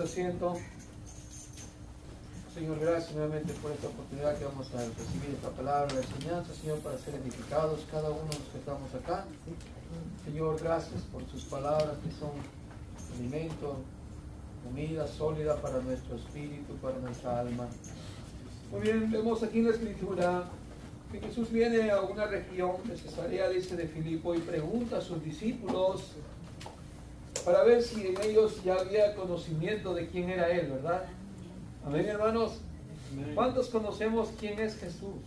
Asiento. Señor, gracias nuevamente por esta oportunidad que vamos a recibir esta palabra de enseñanza, Señor, para ser edificados cada uno de los que estamos acá. Señor, gracias por sus palabras que son alimento, comida sólida para nuestro espíritu, para nuestra alma. Muy bien, vemos aquí en la Escritura que Jesús viene a una región de Cesarea, dice, de Filipo, y pregunta a sus discípulos para ver si en ellos ya había conocimiento de quién era Él, ¿verdad? Amén, hermanos. ¿Cuántos conocemos quién es Jesús?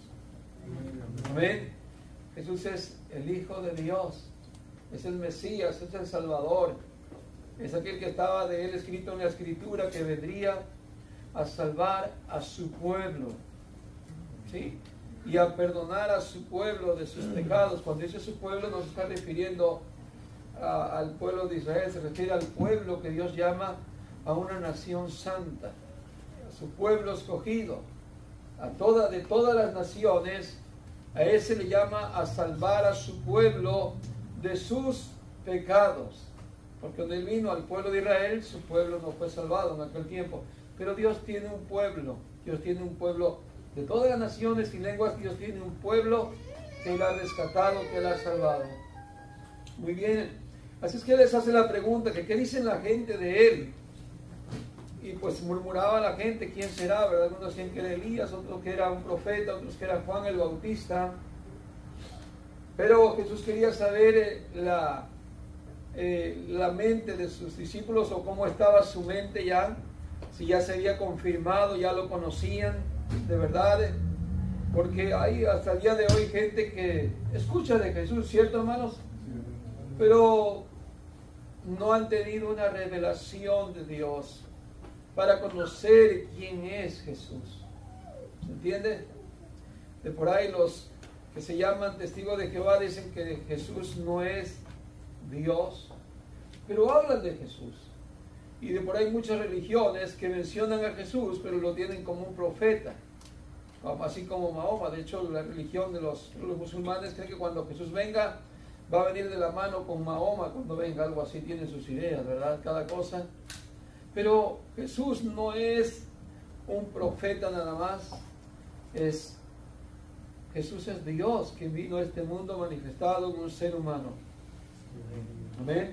Amén. Jesús es el Hijo de Dios, es el Mesías, es el Salvador, es aquel que estaba de Él escrito en la Escritura, que vendría a salvar a su pueblo, ¿sí? Y a perdonar a su pueblo de sus pecados. Cuando dice su pueblo, nos está refiriendo al pueblo de Israel, se refiere al pueblo que Dios llama a una nación santa, a su pueblo escogido, de todas las naciones. A Él se le llama a salvar a su pueblo de sus pecados, porque cuando Él vino al pueblo de Israel, su pueblo no fue salvado en aquel tiempo, pero Dios tiene un pueblo de todas las naciones y lenguas. Dios tiene un pueblo que Él ha rescatado, que Él ha salvado. Muy bien. Así es que les hace la pregunta, que qué dicen la gente de Él. Y pues murmuraba la gente, ¿quién será? ¿Verdad? Algunos decían que era Elías, otros que era un profeta, otros que era Juan el Bautista. Pero Jesús quería saber la mente de sus discípulos, o cómo estaba su mente ya, si ya se había confirmado, ya lo conocían de verdad. Porque hay hasta el día de hoy gente que escucha de Jesús, ¿cierto, hermanos? Pero no han tenido una revelación de Dios para conocer quién es Jesús. ¿Se entiende? De por ahí los que se llaman testigos de Jehová dicen que Jesús no es Dios, pero hablan de Jesús. Y de por ahí muchas religiones que mencionan a Jesús, pero lo tienen como un profeta, así como Mahoma. De hecho, la religión de los musulmanes cree que cuando Jesús venga, va a venir de la mano con Mahoma cuando venga, algo así, tienen sus ideas, ¿verdad? Cada cosa. Pero Jesús no es un profeta nada más, Jesús es Dios que vino a este mundo manifestado en un ser humano. Amén.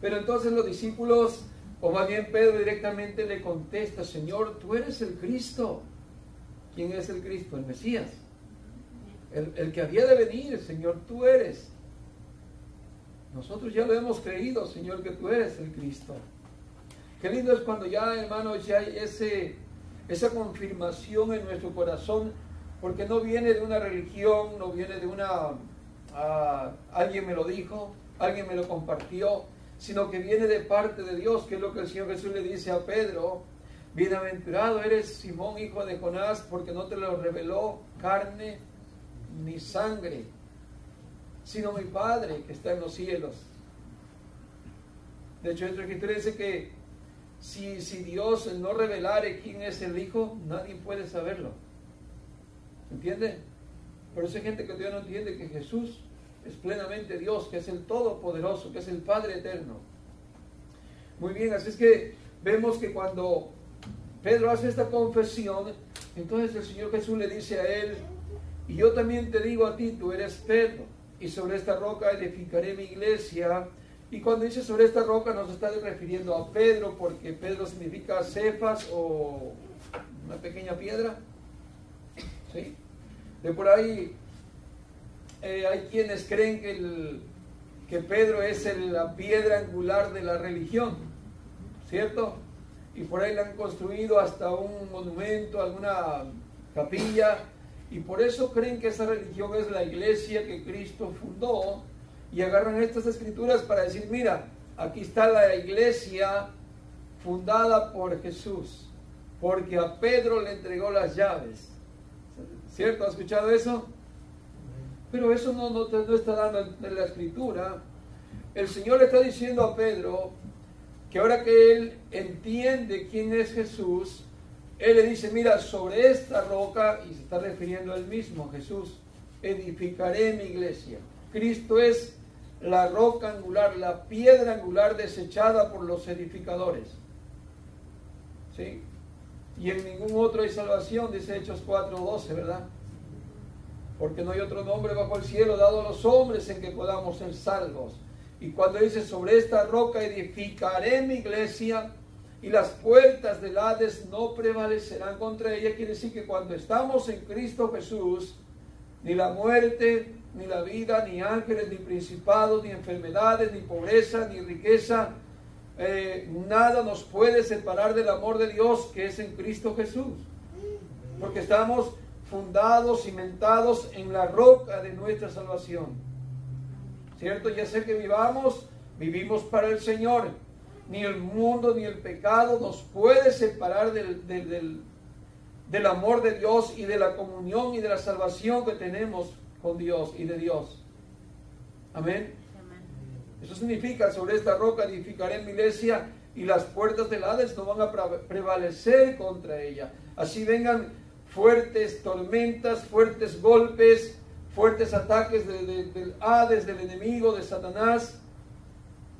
Pero entonces los discípulos, o más bien Pedro directamente le contesta, Señor, tú eres el Cristo. ¿Quién es el Cristo? El Mesías. El que había de venir, Señor, tú eres. Nosotros ya lo hemos creído, Señor, que tú eres el Cristo. Qué lindo es cuando ya, hermanos, ya hay esa confirmación en nuestro corazón, porque no viene de una religión, no viene de alguien me lo dijo, alguien me lo compartió, sino que viene de parte de Dios, que es lo que el Señor Jesús le dice a Pedro. Bienaventurado eres, Simón, hijo de Jonás, porque no te lo reveló carne ni sangre, sino mi Padre que está en los cielos. De hecho, nuestra Escritura dice que si Dios no revelare quién es el Hijo, nadie puede saberlo. ¿Entiende? Pero hay gente que todavía no entiende que Jesús es plenamente Dios, que es el Todopoderoso, que es el Padre Eterno. Muy bien, así es que vemos que cuando Pedro hace esta confesión, entonces el Señor Jesús le dice a él, y yo también te digo a ti, tú eres Pedro, y sobre esta roca edificaré mi iglesia. Y cuando dice sobre esta roca, nos está refiriendo a Pedro, porque Pedro significa Cefas, o una pequeña piedra. ¿Sí? De por ahí hay quienes creen que Pedro es la piedra angular de la religión, ¿cierto? Y por ahí le han construido hasta un monumento, alguna capilla, y por eso creen que esa religión es la iglesia que Cristo fundó, y agarran estas escrituras para decir, mira, aquí está la iglesia fundada por Jesús, porque a Pedro le entregó las llaves. ¿Cierto? ¿Has escuchado eso? Pero eso no está dando en la escritura. El Señor le está diciendo a Pedro que ahora que él entiende quién es Jesús, Él le dice, mira, sobre esta roca, y se está refiriendo a Él mismo, Jesús, edificaré mi iglesia. Cristo es la roca angular, la piedra angular desechada por los edificadores. ¿sí? Y en ningún otro hay salvación, dice Hechos 4:12, ¿verdad? Porque no hay otro nombre bajo el cielo dado a los hombres en que podamos ser salvos. Y cuando dice, sobre esta roca edificaré mi iglesia, y las puertas del Hades no prevalecerán contra ella, quiere decir que cuando estamos en Cristo Jesús, ni la muerte, ni la vida, ni ángeles, ni principados, ni enfermedades, ni pobreza, ni riqueza, nada nos puede separar del amor de Dios que es en Cristo Jesús. Porque estamos fundados, cimentados en la roca de nuestra salvación. ¿Cierto? Ya sé que vivimos para el Señor. Ni el mundo ni el pecado nos puede separar del amor de Dios y de la comunión y de la salvación que tenemos con Dios y de Dios. Amén. Eso significa, sobre esta roca edificaré mi iglesia, y las puertas del Hades no van a prevalecer contra ella. Así vengan fuertes tormentas, fuertes golpes, fuertes ataques del Hades, del enemigo, de Satanás.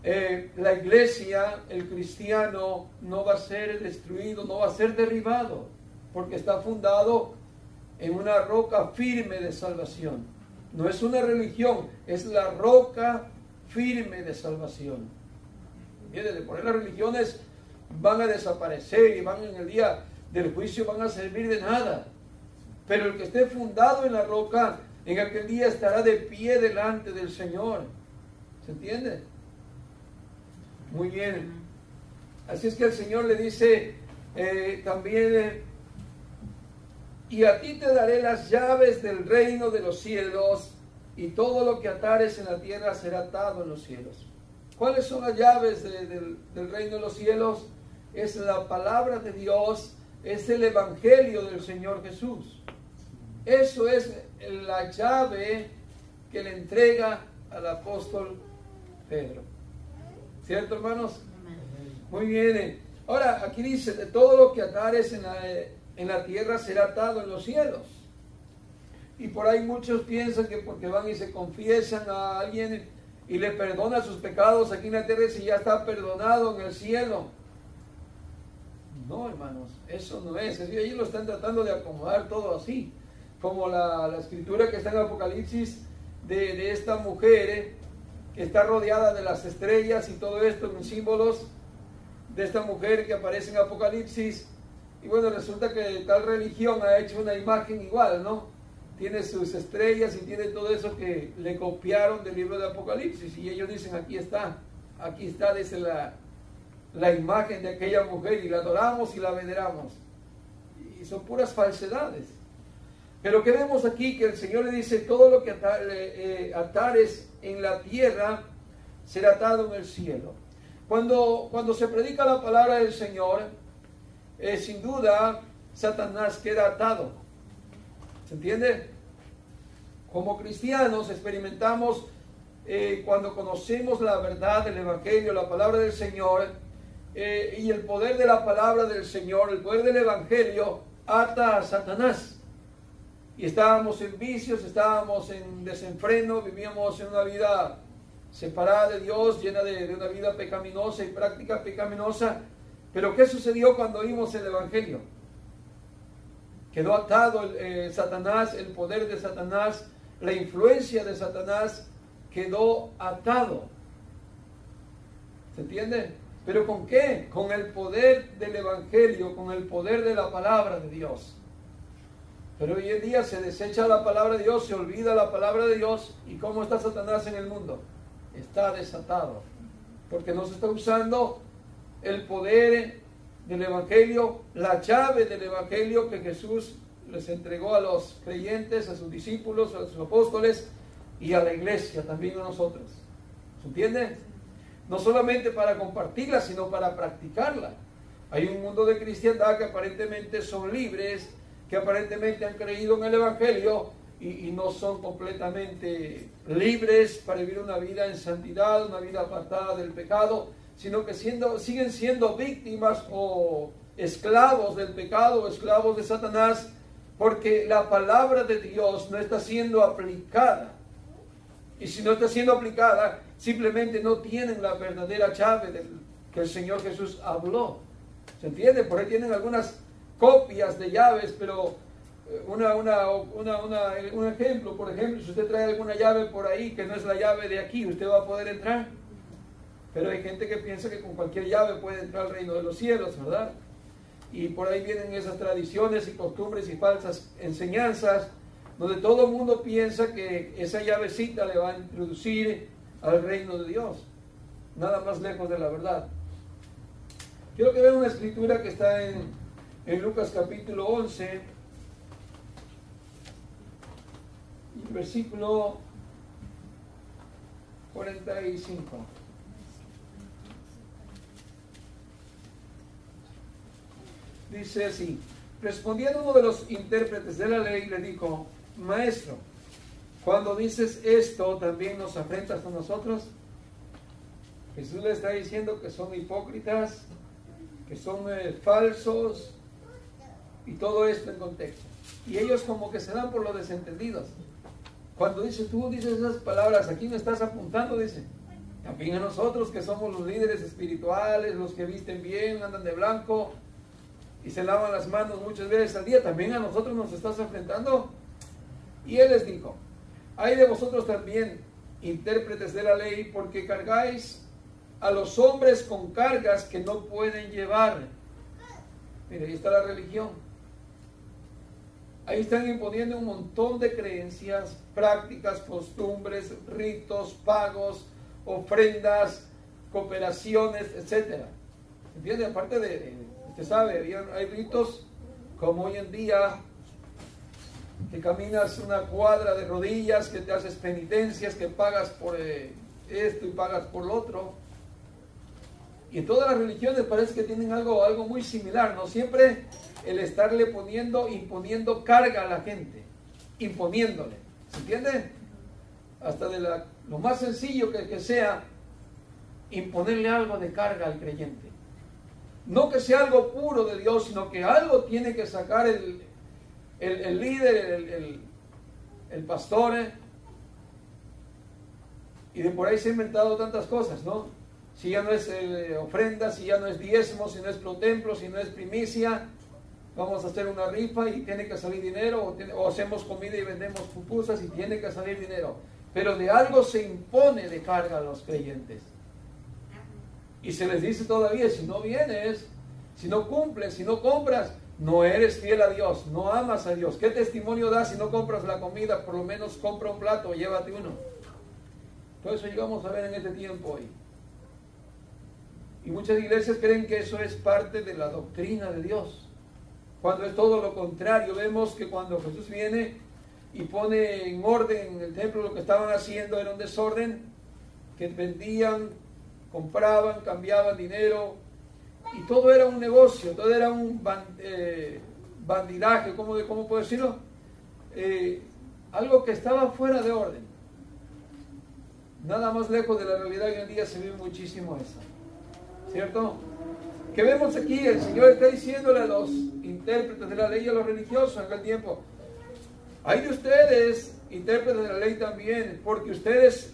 La iglesia, el cristiano, no va a ser destruido, no va a ser derribado, porque está fundado en una roca firme de salvación. No es una religión, es la roca firme de salvación. Miren, por ahí las religiones van a desaparecer y van en el día del juicio, van a servir de nada. Pero el que esté fundado en la roca, en aquel día estará de pie delante del Señor. ¿Se entiende? Muy bien. Así es que el Señor le dice también, y a ti te daré las llaves del reino de los cielos, y todo lo que atares en la tierra será atado en los cielos. ¿Cuáles son las llaves del reino de los cielos? Es la palabra de Dios, es el evangelio del Señor Jesús. Eso es la llave que le entrega al apóstol Pedro. ¿Cierto, hermanos? Muy bien. Ahora, aquí dice, de todo lo que atares en la tierra será atado en los cielos. Y por ahí muchos piensan que porque van y se confiesan a alguien y le perdona sus pecados aquí en la tierra, si ya está perdonado en el cielo. No, hermanos, eso no es. Ellos lo están tratando de acomodar todo así. Como la escritura que está en Apocalipsis de esta mujer que está rodeada de las estrellas y todo esto en símbolos de esta mujer que aparece en Apocalipsis. Y bueno, resulta que tal religión ha hecho una imagen igual, ¿no? Tiene sus estrellas y tiene todo eso que le copiaron del libro de Apocalipsis. Y ellos dicen, aquí está, dice la imagen de aquella mujer, y la adoramos y la veneramos. Y son puras falsedades. Pero que vemos aquí que el Señor le dice, todo lo que atares en la tierra será atado en el cielo. Cuando se predica la palabra del Señor, sin duda Satanás queda atado. ¿Se entiende? Como cristianos experimentamos cuando conocemos la verdad del Evangelio, la palabra del Señor, y el poder de la palabra del Señor, el poder del Evangelio ata a Satanás. Y estábamos en vicios, estábamos en desenfreno, vivíamos en una vida separada de Dios, llena de una vida pecaminosa y práctica pecaminosa. Pero ¿qué sucedió cuando oímos el Evangelio? Quedó atado Satanás, el poder de Satanás, la influencia de Satanás quedó atado. ¿Se entiende? ¿Pero con qué? Con el poder del Evangelio, con el poder de la palabra de Dios. Pero hoy en día se desecha la palabra de Dios, se olvida la palabra de Dios. ¿Y cómo está Satanás en el mundo? Está desatado. Porque no se está usando el poder del Evangelio, la llave del Evangelio que Jesús les entregó a los creyentes, a sus discípulos, a sus apóstoles y a la iglesia, también a nosotros. ¿Se entiende? No solamente para compartirla, sino para practicarla. Hay un mundo de cristiandad que aparentemente son libres, que aparentemente han creído en el Evangelio y no son completamente libres para vivir una vida en santidad, una vida apartada del pecado, sino que siguen siendo víctimas o esclavos del pecado, o esclavos de Satanás, porque la palabra de Dios no está siendo aplicada. Y si no está siendo aplicada, simplemente no tienen la verdadera llave que el Señor Jesús habló. ¿Se entiende? Por ahí tienen algunas copias de llaves, pero un ejemplo, por ejemplo, si usted trae alguna llave por ahí que no es la llave de aquí, usted va a poder entrar. Pero hay gente que piensa que con cualquier llave puede entrar al reino de los cielos, ¿verdad? Y por ahí vienen esas tradiciones y costumbres y falsas enseñanzas, donde todo el mundo piensa que esa llavecita le va a introducir al reino de Dios. Nada más lejos de la verdad. Quiero que vean una escritura que está en Lucas capítulo 11, versículo 45. Dice así: respondiendo uno de los intérpretes de la ley, le dijo: Maestro, cuando dices esto, ¿también nos afrentas a nosotros? Jesús le está diciendo que son hipócritas, que son falsos, y todo esto en contexto. Y ellos como que se dan por los desentendidos. Cuando tú dices esas palabras, ¿a quién estás apuntando? Dice, también a nosotros que somos los líderes espirituales, los que visten bien, andan de blanco y se lavan las manos muchas veces al día, ¿también a nosotros nos estás enfrentando? Y él les dijo: hay de vosotros también, intérpretes de la ley, porque cargáis a los hombres con cargas que no pueden llevar. Mire, ahí está la religión. Ahí están imponiendo un montón de creencias, prácticas, costumbres, ritos, pagos, ofrendas, cooperaciones, etc. ¿Entiende? Aparte usted sabe, hay ritos como hoy en día, que caminas una cuadra de rodillas, que te haces penitencias, que pagas por esto y pagas por lo otro. Y en todas las religiones parece que tienen algo muy similar, ¿no? Siempre el estarle imponiendo carga a la gente, imponiéndole, ¿se entiende? Hasta lo más sencillo que sea, imponerle algo de carga al creyente. No que sea algo puro de Dios, sino que algo tiene que sacar el líder, el pastor, y de por ahí se han inventado tantas cosas, ¿no? Si ya no es ofrenda, si ya no es diezmo, si no es protemplo, si no es primicia, vamos a hacer una rifa y tiene que salir dinero, o hacemos comida y vendemos pupusas y tiene que salir dinero. Pero de algo se impone de carga a los creyentes. Y se les dice todavía: si no vienes, si no cumples, si no compras, no eres fiel a Dios, no amas a Dios. ¿Qué testimonio das si no compras la comida? Por lo menos compra un plato, llévate uno. Todo eso llegamos a ver en este tiempo hoy. Y muchas iglesias creen que eso es parte de la doctrina de Dios, cuando es todo lo contrario. Vemos que cuando Jesús viene y pone en orden en el templo, lo que estaban haciendo era un desorden, que vendían, compraban, cambiaban dinero, y todo era un negocio, todo era un bandidaje, ¿cómo puedo decirlo? Algo que estaba fuera de orden. Nada más lejos de la realidad. Hoy en día se ve muchísimo eso, ¿cierto? Que vemos aquí, el Señor está diciéndole a los intérpretes de la ley y a los religiosos en aquel tiempo: hay de ustedes, intérpretes de la ley también, porque ustedes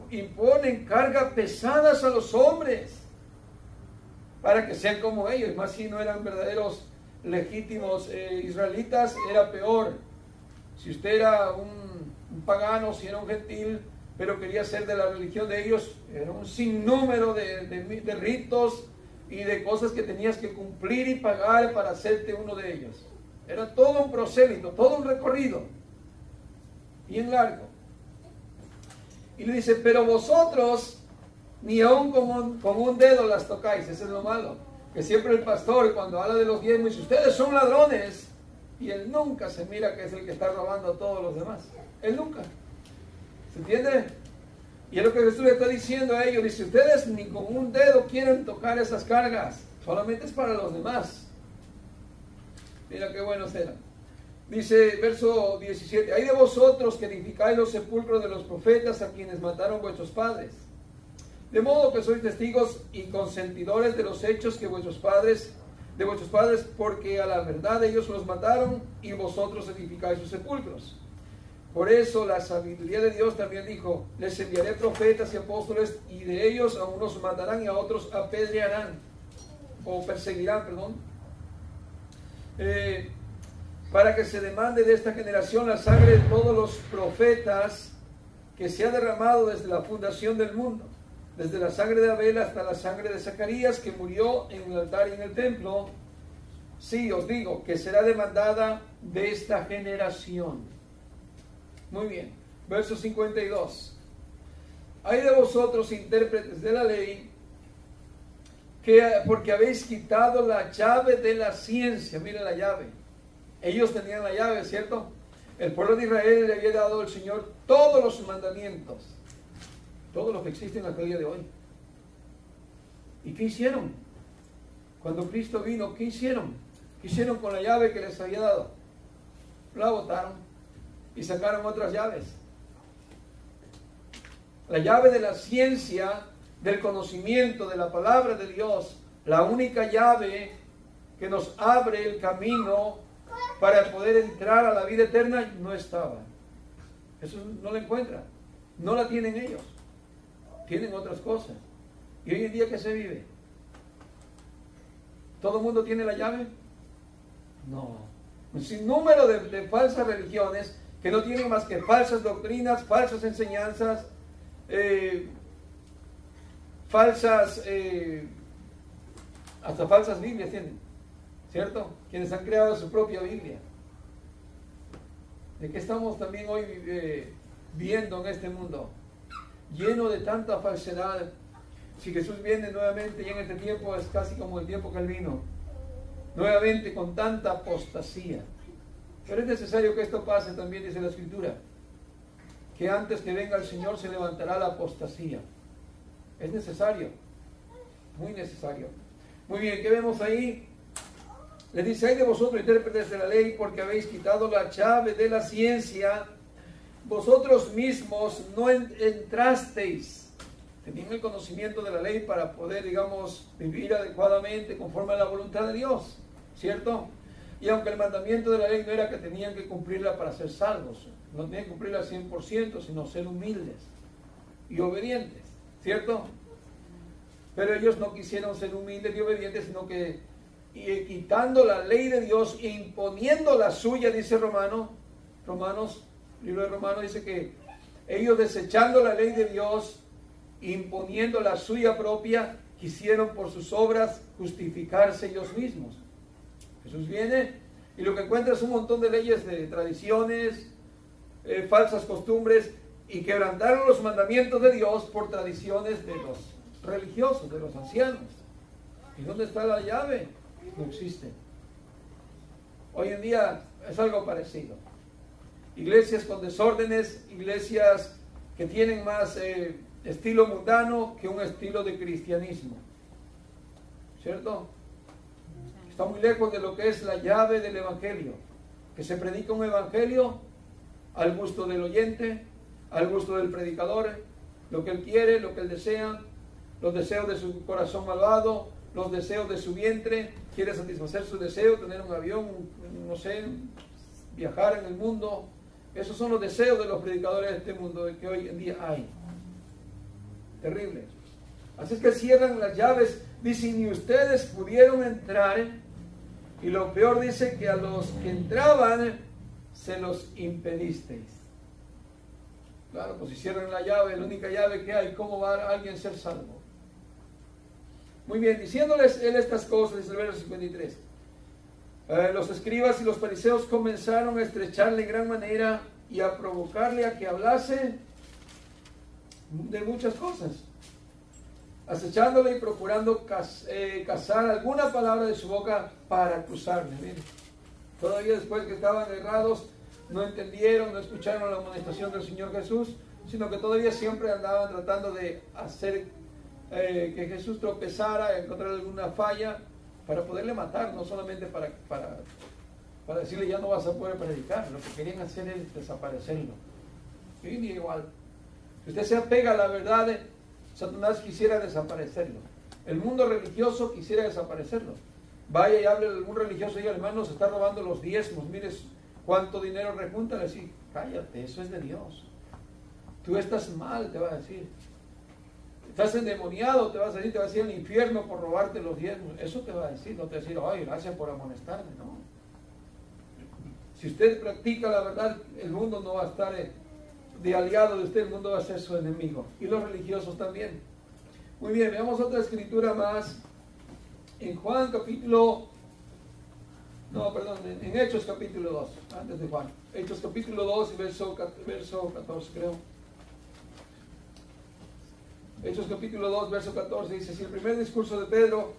imponen cargas pesadas a los hombres para que sean como ellos. Más si no eran verdaderos legítimos israelitas, era peor. Si usted era un pagano, si era un gentil, pero quería ser de la religión de ellos, era un sinnúmero de ritos y de cosas que tenías que cumplir y pagar para hacerte uno de ellos. Era todo un prosélito, todo un recorrido bien largo. Y le dice: pero vosotros ni aún con un dedo las tocáis. Eso es lo malo, que siempre el pastor, cuando habla de los diezmos, dice: ustedes son ladrones, y él nunca se mira que es el que está robando a todos los demás. Él nunca. ¿Se entiende? Y es lo que Jesús le está diciendo a ellos. Dice: ustedes ni con un dedo quieren tocar esas cargas, solamente es para los demás. Mira qué buenos eran. Dice verso 17: hay de vosotros que edificáis los sepulcros de los profetas, a quienes mataron vuestros padres. De modo que sois testigos y consentidores de los hechos de vuestros padres, porque a la verdad ellos los mataron y vosotros edificáis sus sepulcros. Por eso la sabiduría de Dios también dijo: les enviaré profetas y apóstoles, y de ellos a unos matarán y a otros apedrearán. o perseguirán, perdón, para que se demande de esta generación la sangre de todos los profetas que se ha derramado desde la fundación del mundo, desde la sangre de Abel hasta la sangre de Zacarías, que murió en el altar y en el templo. Sí, os digo que será demandada de esta generación. Muy bien, verso 52. Hay de vosotros, intérpretes de la ley, porque habéis quitado la llave de la ciencia. Mira la llave. Ellos tenían la llave, ¿cierto? El pueblo de Israel le había dado al Señor todos los mandamientos, todos los que existen hasta el día de hoy. ¿Y qué hicieron? Cuando Cristo vino, ¿qué hicieron? ¿Qué hicieron con la llave que les había dado? La botaron y sacaron otras llaves. La llave de la ciencia, del conocimiento, de la palabra de Dios, la única llave que nos abre el camino para poder entrar a la vida eterna, no estaba. Eso no la encuentran. No la tienen ellos. Tienen otras cosas. ¿Y hoy en día qué se vive? ¿Todo el mundo tiene la llave? No. Un sinnúmero de falsas religiones que no tienen más que falsas doctrinas, falsas enseñanzas, hasta falsas Biblias tienen, ¿cierto? Quienes han creado su propia Biblia. ¿De qué estamos también hoy viendo en este mundo? Lleno de tanta falsedad. Si Jesús viene nuevamente y en este tiempo es casi como el tiempo que Él vino, nuevamente con tanta apostasía. Pero es necesario que esto pase también, dice la Escritura, que antes que venga el Señor se levantará la apostasía. Es necesario, muy necesario. Muy bien, ¿qué vemos ahí? Le dice: hay de vosotros, intérpretes de la ley, porque habéis quitado la llave de la ciencia. Vosotros mismos no entrasteis, tenían el conocimiento de la ley para poder, digamos, vivir adecuadamente conforme a la voluntad de Dios, ¿cierto? Y aunque el mandamiento de la ley no era que tenían que cumplirla para ser salvos, no tenían que cumplirla al 100%, sino ser humildes y obedientes, ¿cierto? Pero ellos no quisieron ser humildes y obedientes, sino que quitando la ley de Dios e imponiendo la suya, dice Romanos, libro de Romanos dice que ellos, desechando la ley de Dios, imponiendo la suya propia, quisieron por sus obras justificarse ellos mismos. Jesús viene y lo que encuentra es un montón de leyes, de tradiciones, falsas costumbres, y quebrantaron los mandamientos de Dios por tradiciones de los religiosos, de los ancianos. ¿Y dónde está la llave? No existe. Hoy en día es algo parecido. Iglesias con desórdenes, iglesias que tienen más estilo mundano que un estilo de cristianismo, ¿cierto? Está muy lejos de lo que es la llave del evangelio, que se predica un evangelio al gusto del oyente, al gusto del predicador, lo que él quiere, lo que él desea, los deseos de su corazón malvado, los deseos de su vientre. Quiere satisfacer su deseo, tener un avión, no sé, viajar en el mundo. Esos son los deseos de los predicadores de este mundo que hoy en día hay. Terrible. Así es que cierran las llaves, dicen, ni ustedes pudieron entrar, y lo peor, dice, que a los que entraban se los impedisteis. Claro, pues si cierran la llave, la única llave que hay, ¿cómo va alguien a ser salvo? Muy bien, diciéndoles él estas cosas, dice el verso 53. Los escribas y los fariseos comenzaron a estrecharle en gran manera y a provocarle a que hablase de muchas cosas, acechándole y procurando cazar alguna palabra de su boca para acusarle. Miren, todavía después que estaban errados, no entendieron, no escucharon la amonestación del Señor Jesús, sino que todavía siempre andaban tratando de hacer que Jesús tropezara, encontrar alguna falla para poderle matar, no solamente para decirle ya no vas a poder predicar. Lo que querían hacer es desaparecerlo. Y hoy en día igual, si usted se apega a la verdad, Satanás quisiera desaparecerlo. El mundo religioso quisiera desaparecerlo. Vaya y hable a algún religioso y hermano, se está robando los diezmos, mires cuánto dinero rejunta. Le decir, cállate, eso es de Dios. Tú estás mal, te va a decir. estás endemoniado, te vas a ir al infierno por robarte los diezmos. Eso te va a decir, no te va a decir, ay, gracias por amonestarme, no. Si usted practica la verdad, el mundo no va a estar de aliado de usted, el mundo va a ser su enemigo. Y los religiosos también. Muy bien, veamos otra escritura más. En Juan capítulo... No, perdón, en Hechos capítulo 2, antes de Juan. Hechos capítulo 2 y verso 14, creo. Hechos capítulo 2, verso 14, dice, si el primer discurso de Pedro,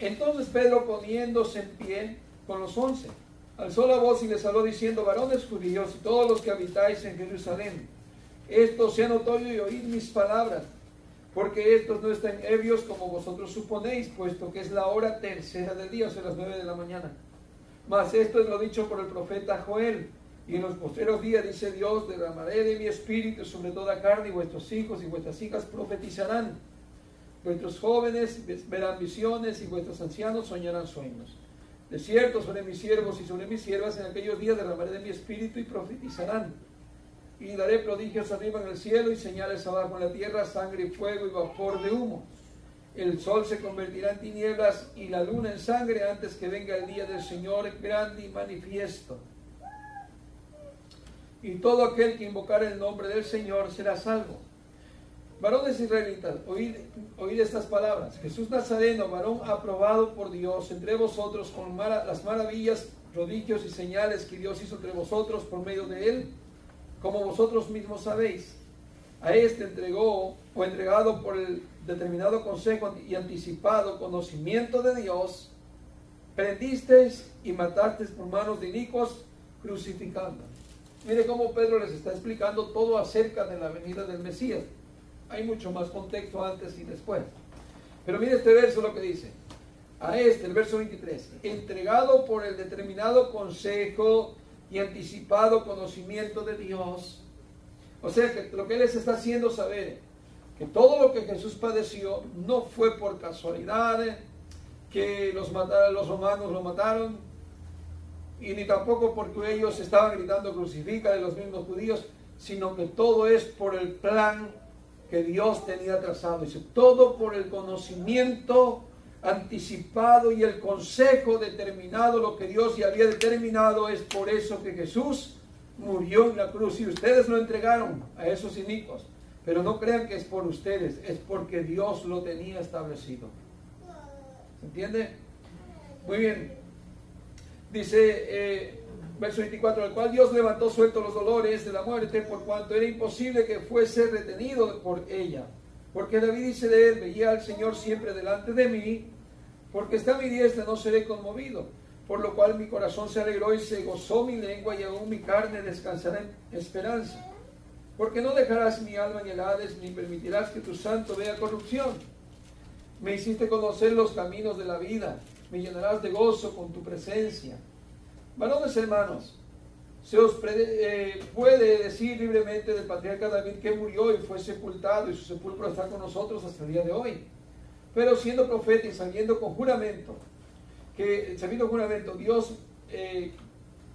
entonces Pedro poniéndose en pie con los 11, alzó la voz y les habló diciendo, varones judíos y todos los que habitáis en Jerusalén, esto sea notorio y oíd mis palabras, porque estos no están ebrios como vosotros suponéis, puesto que es la hora tercera del día, o sea, las 9 de la mañana. Mas esto es lo dicho por el profeta Joel. Y en los postreros días, dice Dios, derramaré de mi espíritu sobre toda carne, y vuestros hijos y vuestras hijas profetizarán. Vuestros jóvenes verán visiones, y vuestros ancianos soñarán sueños. De cierto, sobre mis siervos y sobre mis siervas en aquellos días derramaré de mi espíritu y profetizarán. Y daré prodigios arriba en el cielo y señales abajo en la tierra, sangre y fuego y vapor de humo. El sol se convertirá en tinieblas y la luna en sangre antes que venga el día del Señor grande y manifiesto. Y todo aquel que invocare el nombre del Señor será salvo. Varones israelitas, oíd estas palabras. Jesús Nazareno, varón aprobado por Dios entre vosotros con las maravillas, prodigios y señales que Dios hizo entre vosotros por medio de él, como vosotros mismos sabéis. A este entregado por el determinado consejo y anticipado conocimiento de Dios, prendisteis y matasteis por manos de inicuos, crucificando. Mire cómo Pedro les está explicando todo acerca de la venida del Mesías. Hay mucho más contexto antes y después. Pero mire este verso lo que dice. A este, el verso 23. Entregado por el determinado consejo y anticipado conocimiento de Dios. O sea que lo que él les está haciendo saber, que todo lo que Jesús padeció no fue por casualidad, que los romanos lo mataron, y ni tampoco porque ellos estaban gritando crucifícale, los mismos judíos, sino que todo es por el plan que Dios tenía trazado. Dice, todo por el conocimiento anticipado y el consejo determinado, lo que Dios ya había determinado. Es por eso que Jesús murió en la cruz. Y ustedes lo entregaron a esos inicuos, pero no crean que es por ustedes, es porque Dios lo tenía establecido. ¿Se entiende? Muy bien. Dice, verso 24, al cual Dios levantó sueltos los dolores de la muerte, por cuanto era imposible que fuese retenido por ella. Porque David dice de él, veía al Señor siempre delante de mí, porque está a mi diestra, no seré conmovido. Por lo cual mi corazón se alegró y se gozó mi lengua, y aún mi carne descansará en esperanza. Porque no dejarás mi alma en el Hades, ni permitirás que tu santo vea corrupción. Me hiciste conocer los caminos de la vida, me llenarás de gozo con tu presencia. Varones hermanos, se os puede decir libremente del patriarca David que murió y fue sepultado, y su sepulcro está con nosotros hasta el día de hoy. Pero siendo profeta y sabiendo juramento,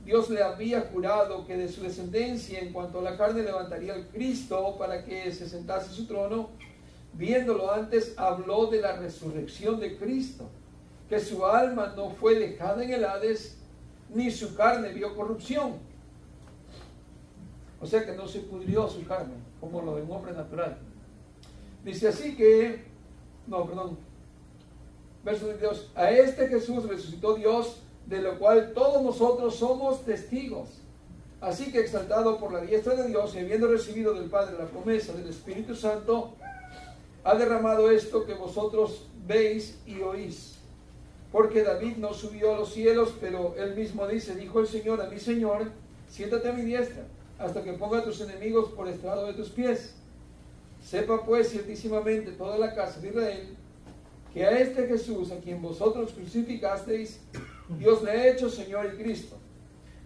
Dios le había jurado que de su descendencia en cuanto a la carne levantaría al Cristo para que se sentase en su trono. Viéndolo antes, habló de la resurrección de Cristo, que su alma no fue dejada en el Hades, ni su carne vio corrupción. O sea que no se pudrió su carne, como lo de un hombre natural. Dice así que, verso 22, a este Jesús resucitó Dios, de lo cual todos nosotros somos testigos. Así que exaltado por la diestra de Dios y habiendo recibido del Padre la promesa del Espíritu Santo, ha derramado esto que vosotros veis y oís. Porque David no subió a los cielos, pero él mismo dice, dijo el Señor a mi Señor, siéntate a mi diestra, hasta que ponga a tus enemigos por estrado de tus pies. Sepa pues ciertísimamente toda la casa de Israel, que a este Jesús, a quien vosotros crucificasteis, Dios le ha hecho Señor y Cristo.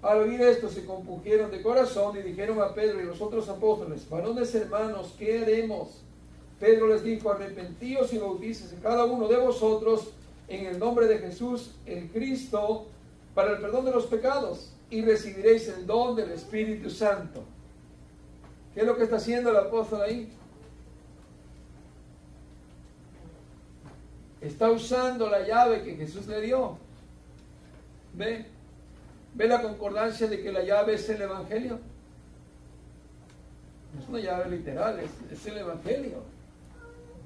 Al oír esto se compungieron de corazón y dijeron a Pedro y los otros apóstoles, varones hermanos, ¿qué haremos? Pedro les dijo, arrepentíos y bautícese cada uno de vosotros en el nombre de Jesús, el Cristo, para el perdón de los pecados, y recibiréis el don del Espíritu Santo. ¿Qué es lo que está haciendo el apóstol ahí? está usando la llave que Jesús le dio. ¿Ve? ¿Ve la concordancia de que la llave es el Evangelio? No es una llave literal, es el Evangelio.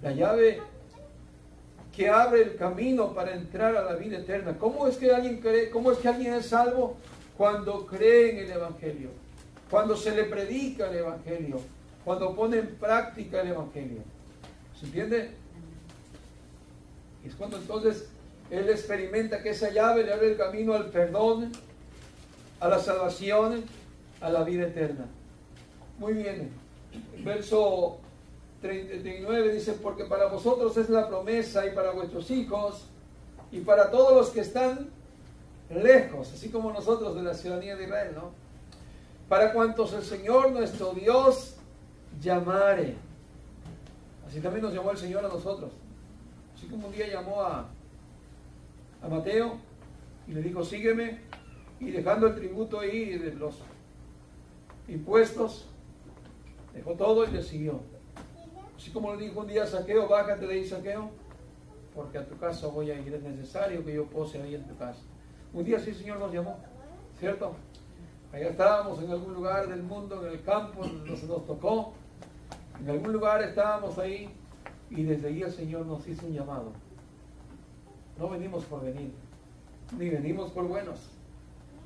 La llave que abre el camino para entrar a la vida eterna. ¿Cómo es que alguien cree? ¿Cómo es que alguien es salvo? Cuando cree en el Evangelio, cuando se le predica el Evangelio, cuando pone en práctica el Evangelio. ¿Se entiende? Es cuando entonces él experimenta que esa llave le abre el camino al perdón, a la salvación, a la vida eterna. Muy bien. Verso 39 dice, porque para vosotros es la promesa y para vuestros hijos y para todos los que están lejos, así como nosotros de la ciudadanía de Israel, ¿no? Para cuantos el Señor nuestro Dios llamare. Así también nos llamó el Señor a nosotros. Así como un día llamó a Mateo y le dijo, sígueme, y dejando el tributo ahí de los impuestos, dejó todo y le siguió. Así como le dijo un día a Zaqueo, bájate de ahí, Zaqueo, porque a tu casa voy a ir, es necesario que yo pose ahí en tu casa. Un día sí el Señor nos llamó, ¿cierto? Allá estábamos en algún lugar del mundo, en el campo, nos tocó, en algún lugar estábamos ahí, y desde ahí el Señor nos hizo un llamado. No venimos por venir, ni venimos por buenos,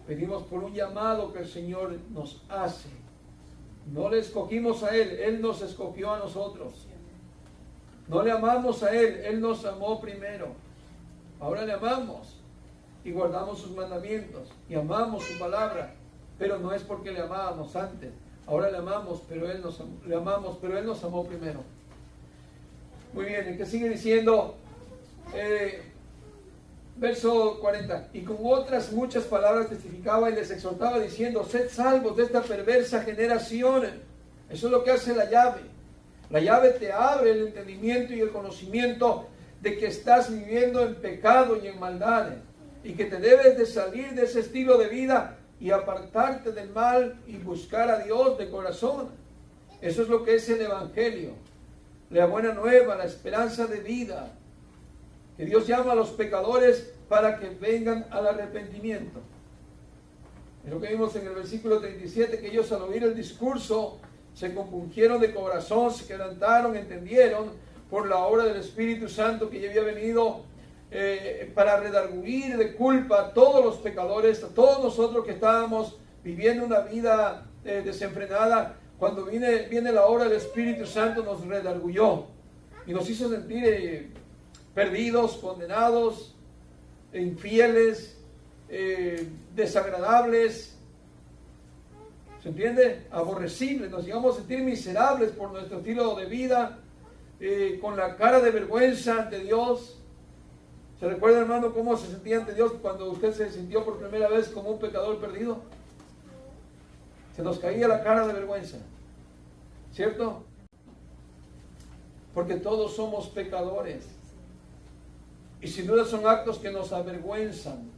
venimos por un llamado que el Señor nos hace. No le escogimos a Él, Él nos escogió a nosotros. No le amamos a Él, Él nos amó primero. Ahora le amamos y guardamos sus mandamientos y amamos su palabra, pero no es porque le amábamos antes. Ahora le amamos, pero Él nos amó primero. Muy bien, ¿y qué sigue diciendo? Verso 40, y con otras muchas palabras testificaba y les exhortaba diciendo, sed salvos de esta perversa generación. Eso es lo que hace la llave. La llave te abre el entendimiento y el conocimiento de que estás viviendo en pecado y en maldad, y que te debes de salir de ese estilo de vida y apartarte del mal y buscar a Dios de corazón. Eso es lo que es el Evangelio, la buena nueva, la esperanza de vida, que Dios llama a los pecadores para que vengan al arrepentimiento. Es lo que vimos en el versículo 37, que ellos al oír el discurso se compungieron de corazón, se quebrantaron, entendieron por la obra del Espíritu Santo que ya había venido para redarguir de culpa a todos los pecadores, a todos nosotros que estábamos viviendo una vida desenfrenada. Cuando viene la obra del Espíritu Santo nos redarguyó y nos hizo sentir perdidos, condenados, infieles, desagradables, ¿se entiende? Aborrecibles, nos llegamos a sentir miserables por nuestro estilo de vida, con la cara de vergüenza ante Dios. ¿Se recuerda, hermano, cómo se sentía ante Dios cuando usted se sintió por primera vez como un pecador perdido? Se nos caía la cara de vergüenza, ¿cierto? Porque todos somos pecadores. Y sin duda son actos que nos avergüenzan.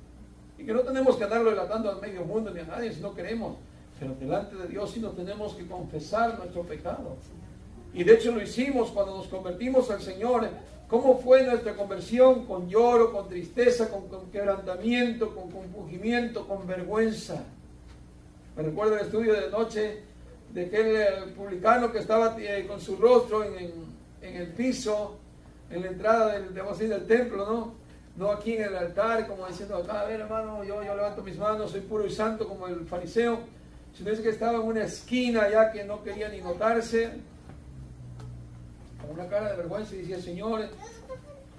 Y que no tenemos que andarlo relatando al medio mundo ni a nadie si no queremos. Pero delante de Dios sí nos tenemos que confesar nuestro pecado. Y de hecho lo hicimos cuando nos convertimos al Señor. ¿Cómo fue nuestra conversión? Con lloro, con tristeza, con quebrantamiento, con compungimiento, con vergüenza. Me recuerdo el estudio de noche de aquel publicano que estaba con su rostro en el piso, en la entrada del templo, ¿no? No aquí en el altar, como diciendo acá, a ver, hermano, yo levanto mis manos, soy puro y santo como el fariseo. Sino es que estaba en una esquina ya que no quería ni notarse, con una cara de vergüenza, y decía, Señor,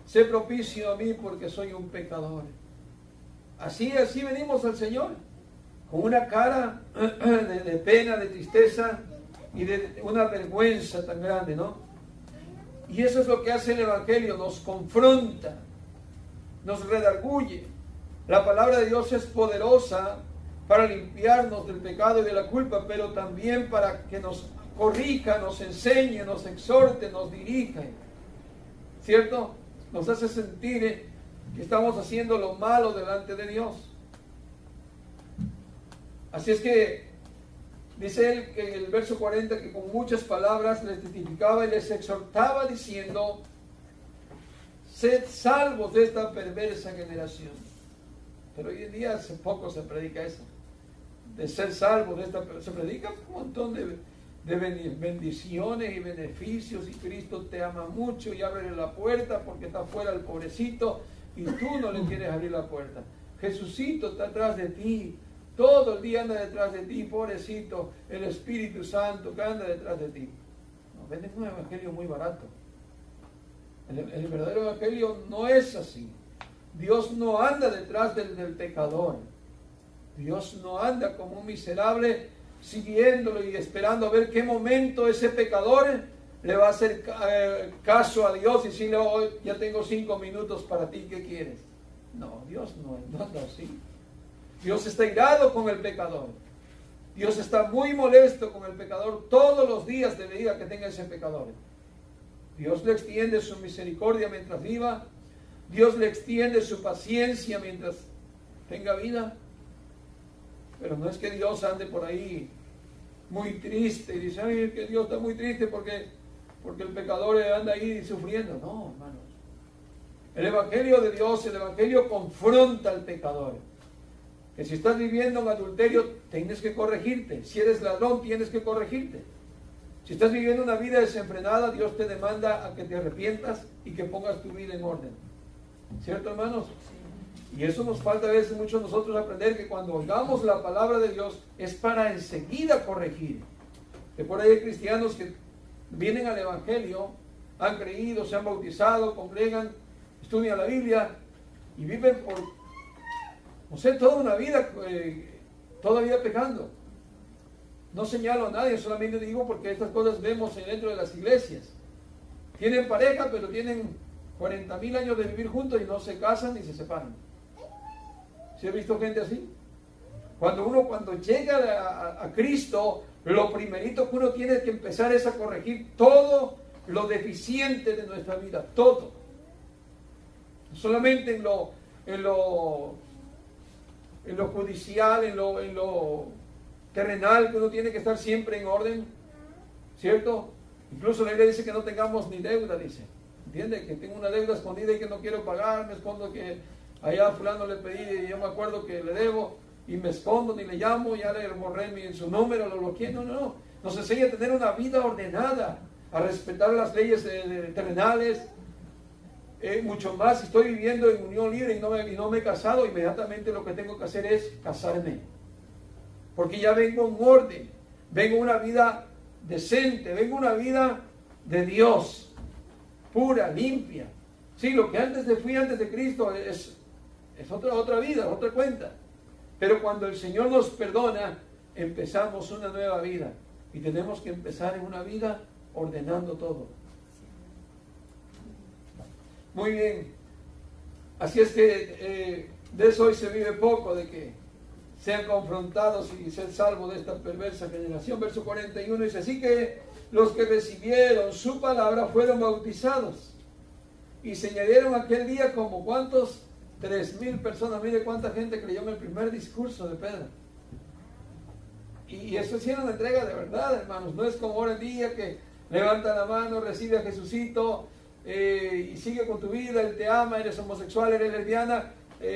sé propicio a mí porque soy un pecador. Así venimos al Señor, con una cara de pena, de tristeza y de una vergüenza tan grande, ¿no? Y eso es lo que hace el Evangelio, nos confronta, nos redarguye. La palabra de Dios es poderosa para limpiarnos del pecado y de la culpa, pero también para que nos corrija, nos enseñe, nos exhorte, nos dirija, ¿cierto? Nos hace sentir que estamos haciendo lo malo delante de Dios. Así es que dice él que en el verso 40 que con muchas palabras les testificaba y les exhortaba diciendo, sed salvos de esta perversa generación. Pero hoy en día hace poco se predica eso, de ser salvos de esta. Se predica un montón de bendiciones y beneficios, y Cristo te ama mucho y abre la puerta porque está afuera el pobrecito y tú no le quieres abrir la puerta. Jesucito está atrás de ti, todo el día anda detrás de ti, pobrecito, el Espíritu Santo que anda detrás de ti. No, venden un evangelio muy barato. El verdadero evangelio no es así. Dios no anda detrás del pecador. Dios no anda como un miserable siguiéndolo y esperando a ver qué momento ese pecador le va a hacer caso a Dios y decirle, oh, ya tengo 5 minutos para ti, ¿qué quieres? No, Dios no anda así. Dios está irado con el pecador. Dios está muy molesto con el pecador todos los días de vida que tenga ese pecador. Dios le extiende su misericordia mientras viva. Dios le extiende su paciencia mientras tenga vida. Pero no es que Dios ande por ahí muy triste y dice, ay, que Dios está muy triste porque el pecador anda ahí sufriendo. No, hermanos. El Evangelio de Dios, el Evangelio confronta al pecador. Que si estás viviendo en adulterio, tienes que corregirte. Si eres ladrón, tienes que corregirte. Si estás viviendo una vida desenfrenada, Dios te demanda a que te arrepientas y que pongas tu vida en orden. ¿Cierto, hermanos? Y eso nos falta a veces mucho a nosotros aprender, que cuando oigamos la palabra de Dios es para enseguida corregir. Que por ahí hay cristianos que vienen al Evangelio, han creído, se han bautizado, congregan, estudian la Biblia y viven por, no sé, toda una vida todavía pecando. No señalo a nadie, solamente digo porque estas cosas vemos dentro de las iglesias. Tienen pareja, pero tienen 40,000 años de vivir juntos y no se casan ni se separan. ¿Sí he visto gente así? Cuando llega a Cristo, lo primerito que uno tiene que empezar es a corregir todo lo deficiente de nuestra vida, todo. No solamente en lo judicial, en lo terrenal, que uno tiene que estar siempre en orden, ¿cierto? Incluso la Biblia dice que no tengamos ni deuda, dice. ¿Entiende? Que tengo una deuda escondida y que no quiero pagar, me escondo que allá a fulano le pedí y yo me acuerdo que le debo y me escondo, ni le llamo, ya le borré su número, lo bloqueé. No. Nos enseña a tener una vida ordenada, a respetar las leyes terrenales. Mucho más, si estoy viviendo en unión libre y no me he casado, inmediatamente lo que tengo que hacer es casarme. Porque ya vengo en orden, vengo una vida decente, vengo una vida de Dios, pura, limpia. Sí, lo que fui antes de Cristo es otra vida, otra cuenta. Pero cuando el Señor nos perdona, empezamos una nueva vida. Y tenemos que empezar en una vida ordenando todo. Muy bien. Así es que de eso hoy se vive poco, de que sean confrontados y ser salvos de esta perversa generación. Verso 41 dice, así que los que recibieron su palabra fueron bautizados y se añadieron aquel día como ¿cuántos? 3,000 personas. Mire cuánta gente creyó en el primer discurso de Pedro. Y eso sí era una entrega de verdad, hermanos. No es como ahora en día que levanta la mano, recibe a Jesucito y sigue con tu vida, Él te ama, eres homosexual, eres lesbiana.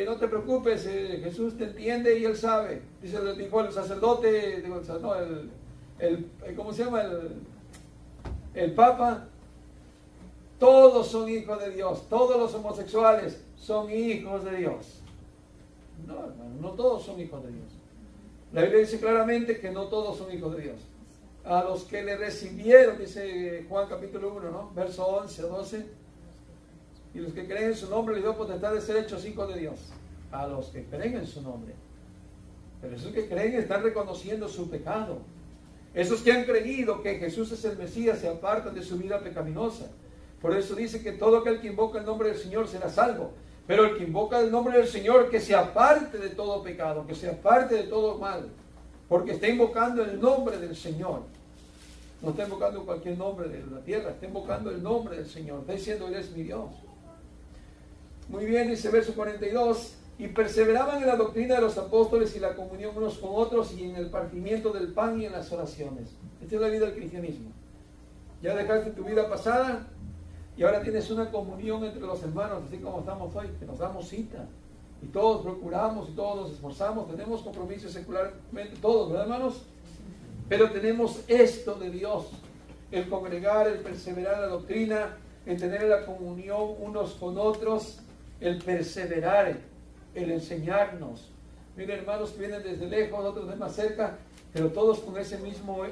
No te preocupes, Jesús te entiende y Él sabe. Dijo el sacerdote, ¿cómo se llama? El Papa. Todos son hijos de Dios, todos los homosexuales son hijos de Dios. No, hermano, no todos son hijos de Dios. La Biblia dice claramente que no todos son hijos de Dios. A los que le recibieron, dice Juan capítulo 1, ¿no? Verso 11 o 12. Y los que creen en su nombre les dio potestad de ser hechos hijos de Dios. A los que creen en su nombre. Pero esos que creen están reconociendo su pecado. Esos que han creído que Jesús es el Mesías se apartan de su vida pecaminosa. Por eso dice que todo aquel que invoca el nombre del Señor será salvo. Pero el que invoca el nombre del Señor, que se aparte de todo pecado, que se aparte de todo mal. Porque está invocando el nombre del Señor. No está invocando cualquier nombre de la tierra, está invocando el nombre del Señor. Está diciendo, Él es mi Dios. Muy bien, dice verso 42. Y perseveraban en la doctrina de los apóstoles y la comunión unos con otros y en el partimiento del pan y en las oraciones. Esta es la vida del cristianismo. Ya dejaste tu vida pasada, Y ahora tienes una comunión entre los hermanos, así como estamos hoy, que nos damos cita. Y todos procuramos y todos nos esforzamos, tenemos compromisos secularmente, todos, ¿verdad, hermanos? Pero tenemos esto de Dios, el congregar, el perseverar en la doctrina, el tener la comunión unos con otros, el perseverar, el enseñarnos. Miren, hermanos que vienen desde lejos, otros de más cerca, pero todos con ese mismo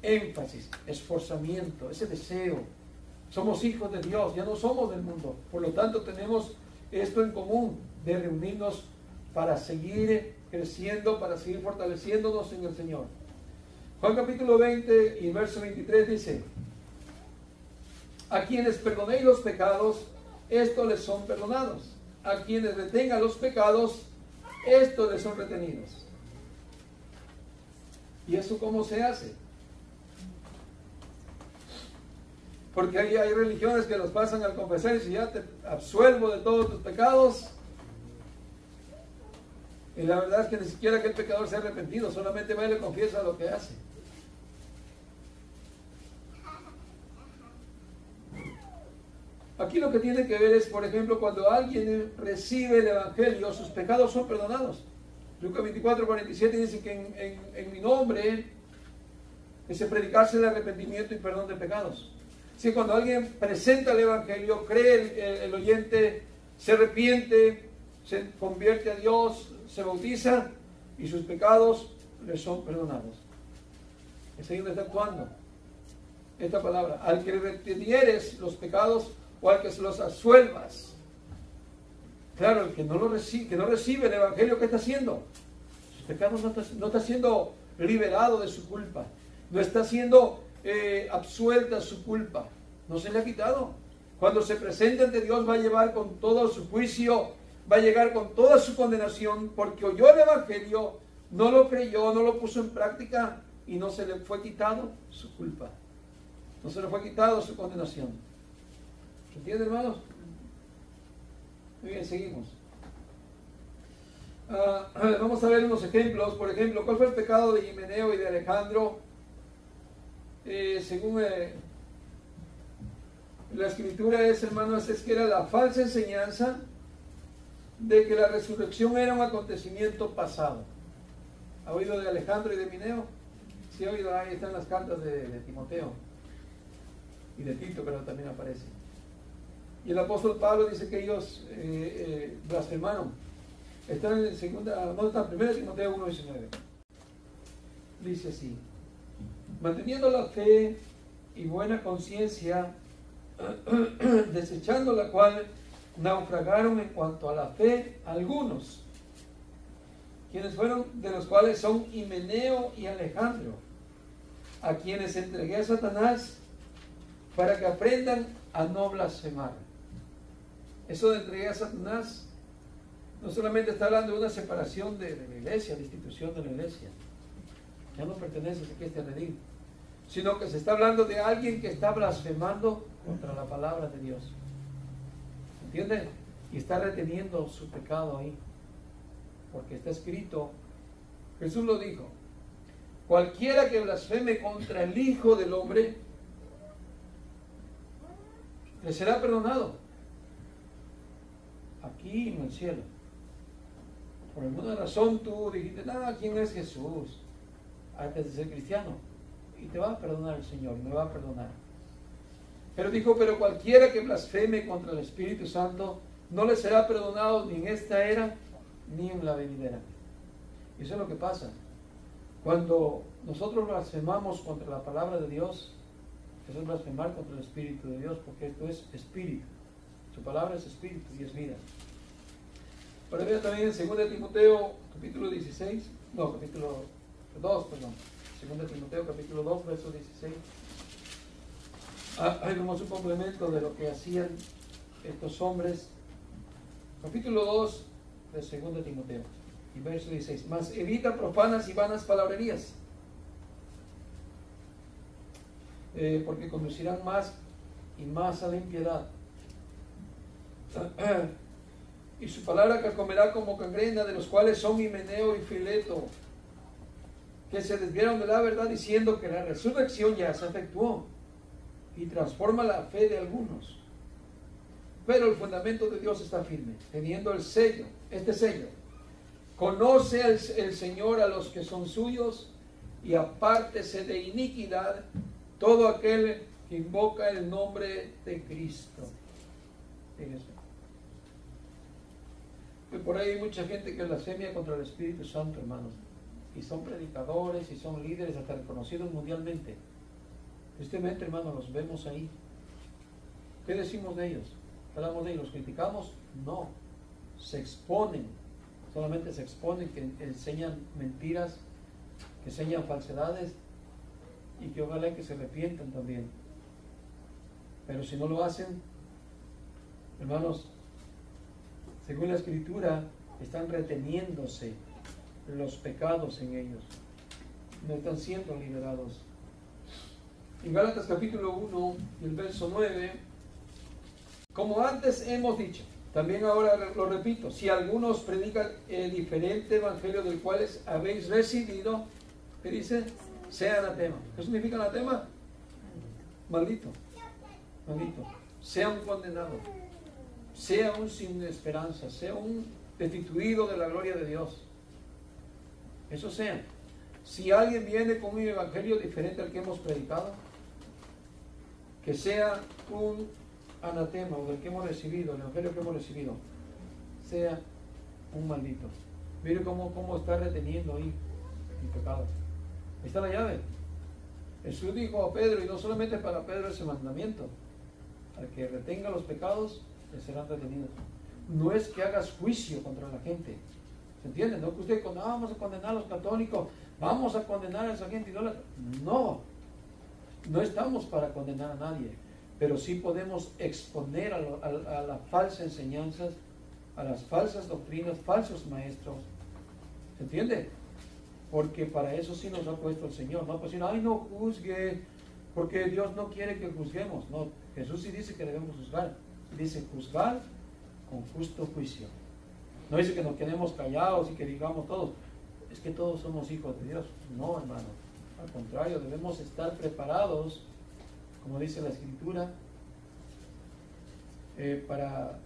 énfasis, esforzamiento, ese deseo. Somos hijos de Dios, ya no somos del mundo. Por lo tanto, tenemos esto en común, de reunirnos para seguir creciendo, para seguir fortaleciéndonos en el Señor. Juan capítulo 20 y verso 23 dice: a quienes perdonéis los pecados, estos les son perdonados. A quienes retengan los pecados, estos les son retenidos. ¿Y eso cómo se hace? Porque hay religiones que los pasan al confesar y si ya te absuelvo de todos tus pecados. Y la verdad es que ni siquiera que el pecador sea arrepentido, solamente va y le confiesa lo que hace. Aquí lo que tiene que ver es, por ejemplo, cuando alguien recibe el Evangelio, sus pecados son perdonados. Lucas 24:47 dice que en mi nombre se predicase el arrepentimiento y perdón de pecados. Si cuando alguien presenta el Evangelio, cree el oyente, se arrepiente, se convierte a Dios, se bautiza y sus pecados le son perdonados. Es ahí donde está actuando esta palabra. Al que retienes los pecados o al que se los absuelvas. Claro, el que no recibe el Evangelio, ¿qué está haciendo? Sus pecados no está siendo liberado de su culpa. No está siendo absuelta su culpa. No se le ha quitado. Cuando se presenta ante Dios va a llevar con todo su juicio, va a llegar con toda su condenación porque oyó el Evangelio, no lo creyó, no lo puso en práctica y no se le fue quitado su culpa. No se le fue quitado su condenación. ¿Se entiende, hermanos? Muy bien, seguimos. Vamos a ver unos ejemplos. Por ejemplo, ¿cuál fue el pecado de Himeneo y de Alejandro? Según la escritura hermanos, es que era la falsa enseñanza de que la resurrección era un acontecimiento pasado. ¿Ha oído de Alejandro y de Himeneo? Sí, ha oído, ahí están las cartas de Timoteo y de Tito, pero también aparece. Y el apóstol Pablo dice que ellos blasfemaron. Están en primera Timoteo 1:19. Dice así: manteniendo la fe y buena conciencia, desechando la cual naufragaron en cuanto a la fe algunos, quienes fueron, de los cuales son Himeneo y Alejandro, a quienes entregué a Satanás para que aprendan a no blasfemar. Eso de entregué a Satanás no solamente está hablando de una separación de la iglesia, de institución de la iglesia, ya no perteneces aquí a este redil, sino que se está hablando de alguien que está blasfemando contra la palabra de Dios. ¿Entienden? Y está reteniendo su pecado ahí, porque está escrito, Jesús lo dijo: cualquiera que blasfeme contra el Hijo del Hombre le será perdonado aquí en el cielo. Por alguna razón tú dijiste: ¿quién es Jesús? Antes de ser cristiano, y te va a perdonar el Señor, me va a perdonar. Pero dijo: pero cualquiera que blasfeme contra el Espíritu Santo no le será perdonado ni en esta era ni en la venidera. Y eso es lo que pasa cuando nosotros blasfemamos contra la palabra de Dios. Eso es blasfemar contra el Espíritu de Dios, porque esto es espíritu. Su palabra es espíritu y es vida. Ahora vea también en 2 Timoteo capítulo 2, 2 Timoteo capítulo 2, verso 16. Hay como un complemento de lo que hacían estos hombres. Capítulo 2 de 2 Timoteo y verso 16. Mas evita profanas y vanas palabrerías, porque conducirán más y más a la impiedad. Y su palabra carcomerá como gangrena, de los cuales son Himeneo y Fileto, que se desviaron de la verdad diciendo que la resurrección ya se efectuó, y transforma la fe de algunos. Pero el fundamento de Dios está firme, teniendo el sello, este sello. Conoce el Señor a los que son suyos y apártese de iniquidad todo aquel que invoca el nombre de Cristo. Fíjese. Que por ahí hay mucha gente que blasfemia contra el Espíritu Santo, hermanos. Y son predicadores y son líderes hasta reconocidos mundialmente. Tristemente, hermanos, los vemos ahí. ¿Qué decimos de ellos? ¿Hablamos de ellos? ¿Los criticamos? No. Se exponen. Solamente se exponen, que enseñan mentiras, que enseñan falsedades y que ojalá que se arrepientan también. Pero si no lo hacen, hermanos, según la Escritura, están reteniéndose los pecados en ellos. No están siendo liberados. En Gálatas capítulo 1, el verso 9, como antes hemos dicho, también ahora lo repito, si algunos predican el diferente evangelio del cual habéis recibido, ¿qué dice? Sea anatema. ¿Qué significa anatema? Maldito. Maldito. Sea un condenado. Sea un sin esperanza. Sea un destituido de la gloria de Dios. Eso sea. Si alguien viene con un evangelio diferente al que hemos predicado, que sea un anatema, o del que hemos recibido, el evangelio que hemos recibido, sea un maldito. Mire cómo está reteniendo ahí el pecado. Ahí está la llave. Jesús dijo a Pedro, y no solamente para Pedro ese mandamiento: al que retenga los pecados, le serán retenidos. No es que hagas juicio contra la gente, ¿se entiende? No que usted vamos a condenar a los católicos, vamos a condenar a esa gente idólatra. No, no estamos para condenar a nadie, pero sí podemos exponer a las falsas enseñanzas, a las falsas doctrinas, falsos maestros. ¿Se entiende? Porque para eso sí nos ha puesto el Señor. No pues decir, ay, no juzgue, porque Dios no quiere que juzguemos. No, Jesús sí dice que debemos juzgar. Dice juzgar con justo juicio. No dice que nos quedemos callados y que digamos todos, es que todos somos hijos de Dios. No, hermano. Al contrario, debemos estar preparados, como dice la Escritura, para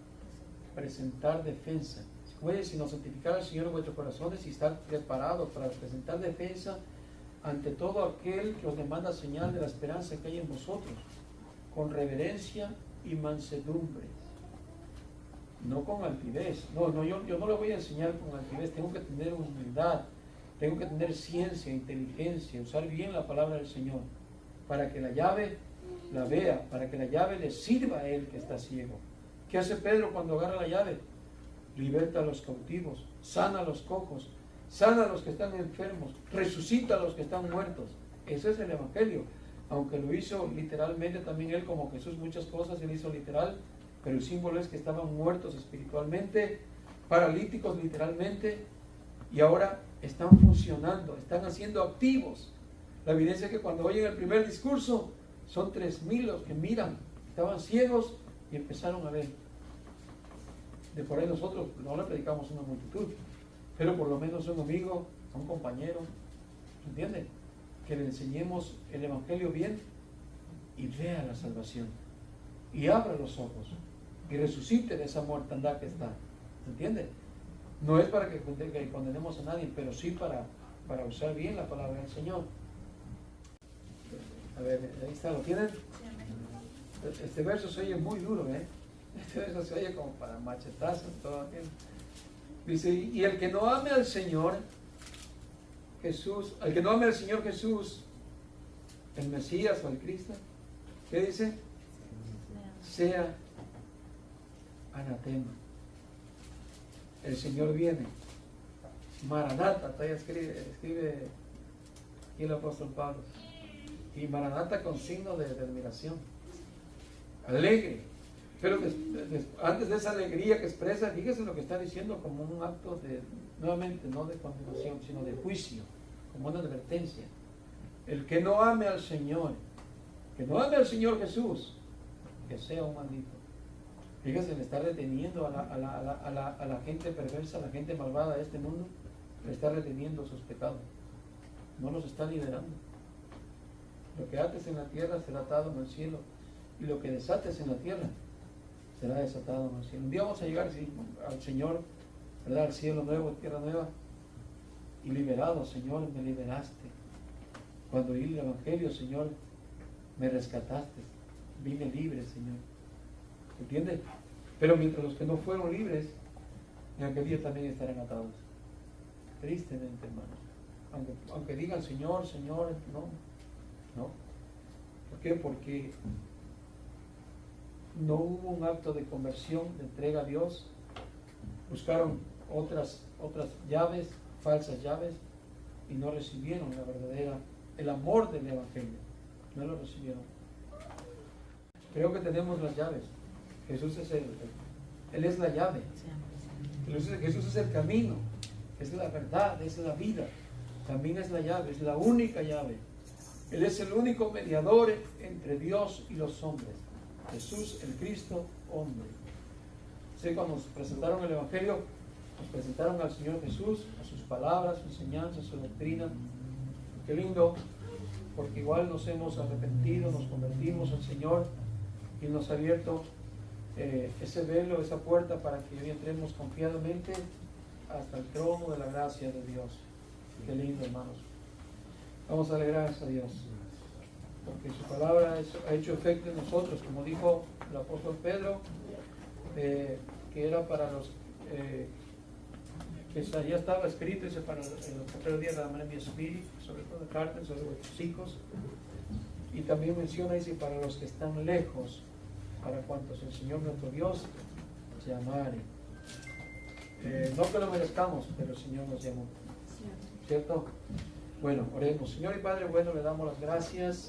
presentar defensa. Como dice, sino santificar al Señor en vuestros corazones y estar preparados para presentar defensa ante todo aquel que os demanda señal de la esperanza que hay en vosotros, con reverencia y mansedumbre, no con altivez. Yo no le voy a enseñar con altivez. Tengo que tener humildad, tengo que tener ciencia, inteligencia, usar bien la palabra del Señor, para que la llave la vea, para que la llave le sirva a él que está ciego. ¿Qué hace Pedro cuando agarra la llave? Liberta a los cautivos, sana a los cojos, sana a los que están enfermos, resucita a los que están muertos. Ese es el Evangelio. Aunque lo hizo literalmente también él, como Jesús, muchas cosas él hizo literal, pero el símbolo es que estaban muertos espiritualmente, paralíticos literalmente, y ahora están funcionando, están haciendo activos. La evidencia es que cuando oyen el primer discurso, son 3,000 los que miran, estaban ciegos y empezaron a ver. De por ahí nosotros no le predicamos a una multitud, pero por lo menos a un amigo, a un compañero, ¿entiende? Que le enseñemos el Evangelio bien y vea la salvación y abra los ojos y resucite de esa mortandad que está, ¿entiende? No es para que condenemos a nadie, pero sí para usar bien la palabra del Señor. A ver, ahí está, ¿lo tienen? Este verso se oye muy duro, ¿eh? Este verso se oye como para machetazos, todo aquello. Dice, y el que no ame al Señor Jesús, al que no ame al Señor Jesús, el Mesías o el Cristo, ¿qué dice? Sea anatema. El Señor viene. Maranata, todavía escribe aquí el apóstol Pablo. Y Maranata con signo de admiración. Alegre. Pero antes de esa alegría que expresa, fíjese lo que está diciendo como un acto de, nuevamente, no de condenación, sino de juicio, como una advertencia. El que no ame al Señor, que no ame al Señor Jesús, que sea un maldito. Fíjese, le está reteniendo a la gente perversa, a la gente malvada de este mundo, le está reteniendo sus pecados. No los está liberando. Lo que ates en la tierra será atado en el cielo, y lo que desates en la tierra será desatado en el cielo. Un día vamos a llegar al Señor, ¿verdad? Al cielo nuevo, tierra nueva, y liberado, Señor, me liberaste. Cuando oí el Evangelio, Señor, me rescataste, vine libre, Señor. ¿Entiendes? Pero mientras los que no fueron libres, en aquel día también estarán atados. Tristemente, hermano. Aunque digan Señor, Señor, no. ¿Por qué? Porque no hubo un acto de conversión, de entrega a Dios. Buscaron otras llaves, falsas llaves, y no recibieron el amor del Evangelio. No lo recibieron. Creo que tenemos las llaves. Jesús es Él es la llave. Jesús es el camino, es la verdad, es la vida. También es la llave, es la única llave. Él es el único mediador entre Dios y los hombres. Jesús, el Cristo, hombre. Así cuando nos presentaron el Evangelio, nos presentaron al Señor Jesús, a sus palabras, su enseñanza, su doctrina. Qué lindo, porque igual nos hemos arrepentido, nos convertimos al Señor y nos ha abierto ese velo, esa puerta para que hoy entremos confiadamente hasta el trono de la gracia de Dios. Qué lindo, hermanos. Vamos a darle gracias a Dios, porque su palabra ha hecho efecto en nosotros, como dijo el apóstol Pedro, que era para los que ya estaba escrito, dice, para los primeros días de la manera de mi espíritu, sobre todo cartas sobre vuestros hijos, y también menciona, dice, para los que están lejos, para cuantos el Señor nuestro Dios llamare. No que lo merezcamos, pero el Señor nos llamó. ¿Cierto? Bueno, oremos. Señor y Padre bueno, le damos las gracias